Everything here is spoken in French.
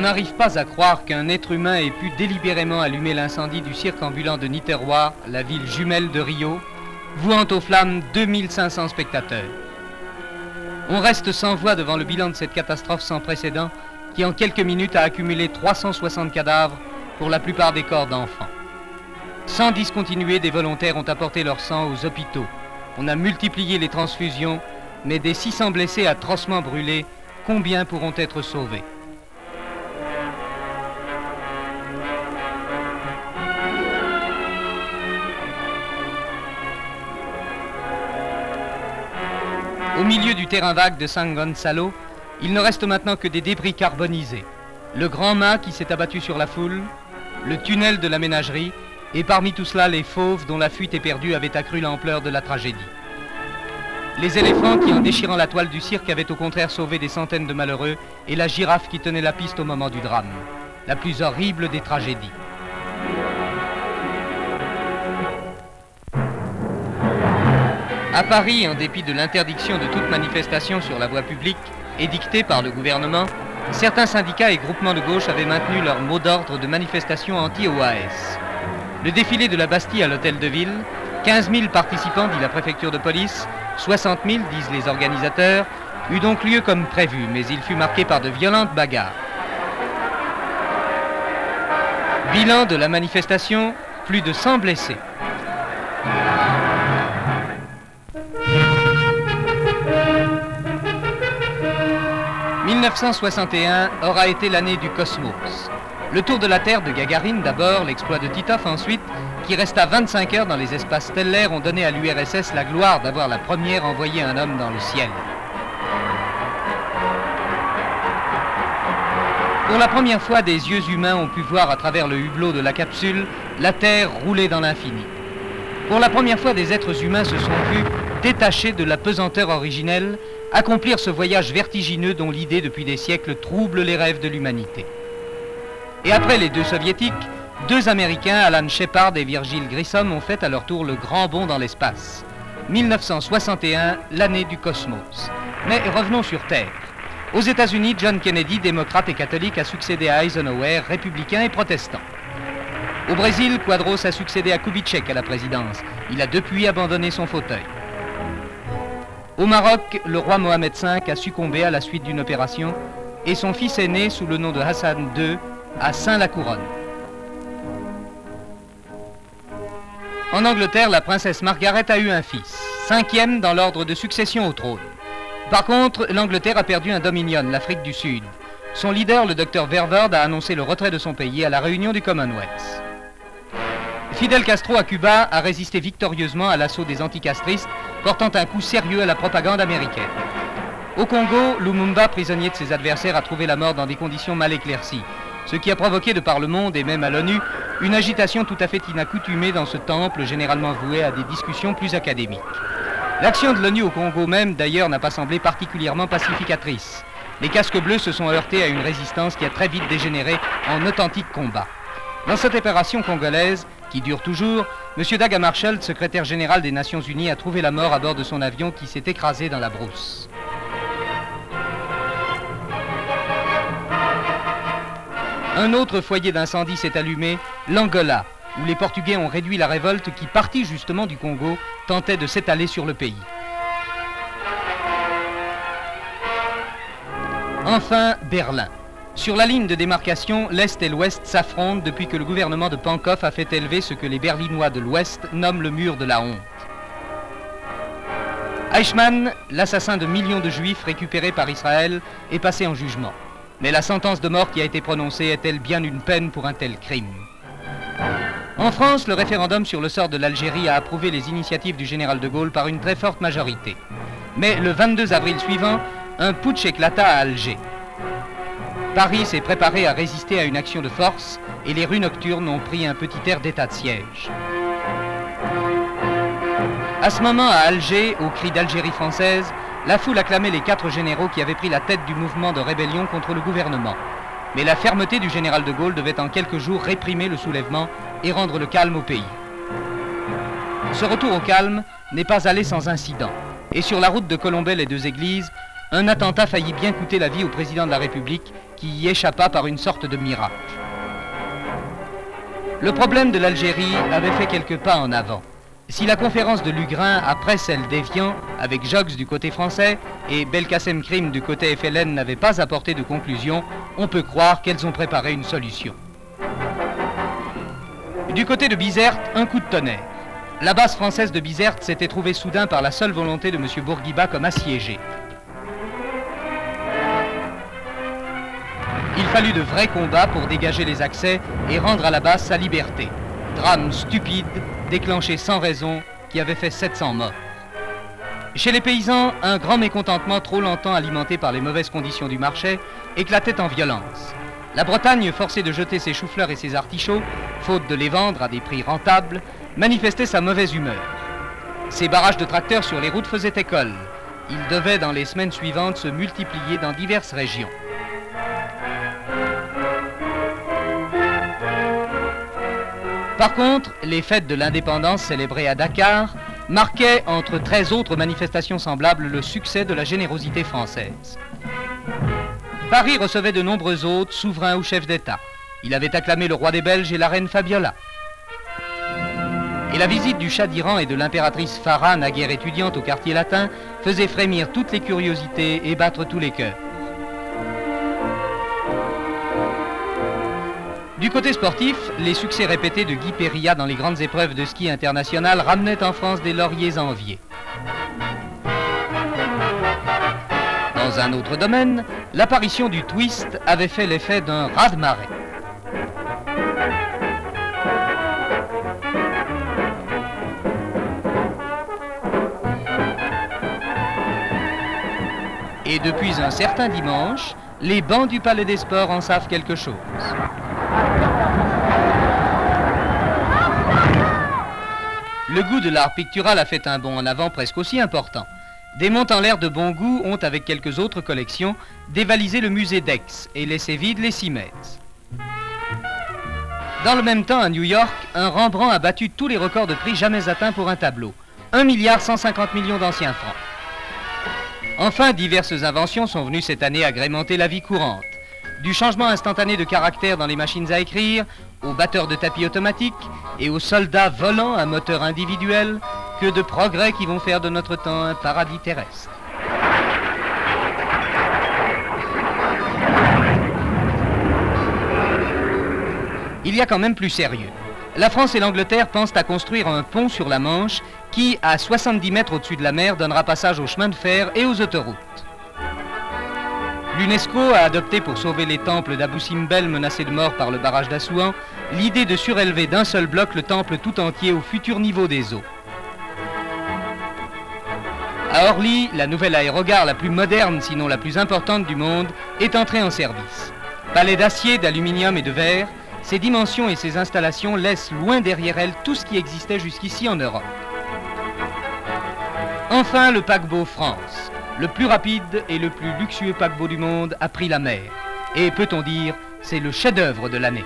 n'arrive pas à croire qu'un être humain ait pu délibérément allumer l'incendie du cirque ambulant de Niterrois, la ville jumelle de Rio, vouant aux flammes 2500 spectateurs. On reste sans voix devant le bilan de cette catastrophe sans précédent qui en quelques minutes a accumulé 360 cadavres, pour la plupart des corps d'enfants. Sans discontinuer, des volontaires ont apporté leur sang aux hôpitaux. On a multiplié les transfusions, mais des 600 blessés atrocement brûlés, combien pourront être sauvés? Au milieu du terrain vague de San Gonzalo, il ne reste maintenant que des débris carbonisés. Le grand mât qui s'est abattu sur la foule, le tunnel de la ménagerie, et parmi tout cela les fauves dont la fuite éperdue avait accru l'ampleur de la tragédie. Les éléphants qui, en déchirant la toile du cirque, avaient au contraire sauvé des centaines de malheureux, et la girafe qui tenait la piste au moment du drame, la plus horrible des tragédies. À Paris, en dépit de l'interdiction de toute manifestation sur la voie publique, édictée par le gouvernement, certains syndicats et groupements de gauche avaient maintenu leur mot d'ordre de manifestation anti-OAS. Le défilé de la Bastille à l'hôtel de ville, 15 000 participants, dit la préfecture de police, 60 000, disent les organisateurs, eut donc lieu comme prévu, mais il fut marqué par de violentes bagarres. Bilan de la manifestation, plus de 100 blessés. « 1961 aura été l'année du Cosmos. Le tour de la Terre de Gagarine d'abord, l'exploit de Titov ensuite, qui resta 25 heures dans les espaces stellaires, ont donné à l'URSS la gloire d'avoir la première envoyé un homme dans le ciel. Pour la première fois, des yeux humains ont pu voir à travers le hublot de la capsule la Terre rouler dans l'infini. Pour la première fois, des êtres humains se sont vus détachés de la pesanteur originelle, accomplir ce voyage vertigineux dont l'idée depuis des siècles trouble les rêves de l'humanité. Et après les deux soviétiques, deux américains, Alan Shepard et Virgil Grissom, ont fait à leur tour le grand bond dans l'espace. 1961, l'année du Cosmos. Mais revenons sur Terre. Aux États-Unis, John Kennedy, démocrate et catholique, a succédé à Eisenhower, républicain et protestant. Au Brésil, Quadros a succédé à Kubitschek à la présidence. Il a depuis abandonné son fauteuil. Au Maroc, le roi Mohamed V a succombé à la suite d'une opération et son fils aîné, sous le nom de Hassan II, a ceint la couronne. En Angleterre, la princesse Margaret a eu un fils, 5e dans l'ordre de succession au trône. Par contre, l'Angleterre a perdu un dominion, l'Afrique du Sud. Son leader, le docteur Verwoerd, a annoncé le retrait de son pays à la réunion du Commonwealth. Fidel Castro à Cuba a résisté victorieusement à l'assaut des anticastristes, portant un coup sérieux à la propagande américaine. Au Congo, Lumumba, prisonnier de ses adversaires, a trouvé la mort dans des conditions mal éclaircies, ce qui a provoqué de par le monde et même à l'ONU une agitation tout à fait inaccoutumée dans ce temple généralement voué à des discussions plus académiques. L'action de l'ONU au Congo même, d'ailleurs, n'a pas semblé particulièrement pacificatrice. Les casques bleus se sont heurtés à une résistance qui a très vite dégénéré en authentique combat. Dans cette opération congolaise, qui dure toujours, M. Dag Hammarskjöld, secrétaire général des Nations Unies, a trouvé la mort à bord de son avion qui s'est écrasé dans la brousse. Un autre foyer d'incendie s'est allumé, l'Angola, où les Portugais ont réduit la révolte qui, partie justement du Congo, tentait de s'étaler sur le pays. Enfin, Berlin. Sur la ligne de démarcation, l'Est et l'Ouest s'affrontent depuis que le gouvernement de Pankow a fait élever ce que les Berlinois de l'Ouest nomment le mur de la honte. Eichmann, l'assassin de millions de Juifs récupérés par Israël, est passé en jugement. Mais la sentence de mort qui a été prononcée est-elle bien une peine pour un tel crime? En France, le référendum sur le sort de l'Algérie a approuvé les initiatives du général de Gaulle par une très forte majorité. Mais le 22 avril suivant, un putsch éclata à Alger. Paris s'est préparé à résister à une action de force et les rues nocturnes ont pris un petit air d'état de siège. À ce moment, à Alger, au cri d'Algérie française, la foule acclamait les 4 généraux qui avaient pris la tête du mouvement de rébellion contre le gouvernement. Mais la fermeté du général de Gaulle devait en quelques jours réprimer le soulèvement et rendre le calme au pays. Ce retour au calme n'est pas allé sans incident. Et sur la route de Colombey les Deux Églises, un attentat faillit bien coûter la vie au président de la République, qui y échappa par une sorte de miracle. Le problème de l'Algérie avait fait quelques pas en avant. Si la conférence de Lugrin, après celle d'Évian, avec Jox du côté français et Belkacem Krim du côté FLN, n'avait pas apporté de conclusion, on peut croire qu'elles ont préparé une solution. Du côté de Bizerte, un coup de tonnerre. La base française de Bizerte s'était trouvée soudain par la seule volonté de M. Bourguiba comme assiégée. Il fallut de vrais combats pour dégager les accès et rendre à la base sa liberté. Drame stupide, déclenché sans raison, qui avait fait 700 morts. Chez les paysans, un grand mécontentement trop longtemps alimenté par les mauvaises conditions du marché éclatait en violence. La Bretagne, forcée de jeter ses choux-fleurs et ses artichauts, faute de les vendre à des prix rentables, manifestait sa mauvaise humeur. Ces barrages de tracteurs sur les routes faisaient école. Ils devaient, dans les semaines suivantes, se multiplier dans diverses régions. Par contre, les fêtes de l'indépendance célébrées à Dakar marquaient, entre 13 autres manifestations semblables, le succès de la générosité française. Paris recevait de nombreux hôtes, souverains ou chefs d'État. Il avait acclamé le roi des Belges et la reine Fabiola. Et la visite du Shah d'Iran et de l'impératrice Farah, naguère étudiante au quartier latin, faisait frémir toutes les curiosités et battre tous les cœurs. Du côté sportif, les succès répétés de Guy Périllat dans les grandes épreuves de ski international ramenaient en France des lauriers enviés. Dans un autre domaine, l'apparition du twist avait fait l'effet d'un raz-de-marée. Et depuis un certain dimanche, les bancs du Palais des Sports en savent quelque chose. Le goût de l'art pictural a fait un bond en avant presque aussi important. Des montes en l'air de bon goût ont, avec quelques autres collections, dévalisé le musée d'Aix et laissé vide les Siemens. Dans le même temps, à New York, un Rembrandt a battu tous les records de prix jamais atteints pour un tableau. 1,150 milliard d'anciens francs. Enfin, diverses inventions sont venues cette année agrémenter la vie courante. Du changement instantané de caractère dans les machines à écrire, aux batteurs de tapis automatiques et aux soldats volants à moteur individuel, que de progrès qui vont faire de notre temps un paradis terrestre. Il y a quand même plus sérieux. La France et l'Angleterre pensent à construire un pont sur la Manche qui, à 70 mètres au-dessus de la mer, donnera passage aux chemins de fer et aux autoroutes. L'UNESCO a adopté pour sauver les temples d'Abou Simbel menacés de mort par le barrage d'Assouan l'idée de surélever d'un seul bloc le temple tout entier au futur niveau des eaux. À Orly, la nouvelle aérogare la plus moderne, sinon la plus importante du monde, est entrée en service. Palais d'acier, d'aluminium et de verre, ses dimensions et ses installations laissent loin derrière elles tout ce qui existait jusqu'ici en Europe. Enfin, le paquebot France, le plus rapide et le plus luxueux paquebot du monde, a pris la mer. Et peut-on dire, c'est le chef-d'œuvre de l'année.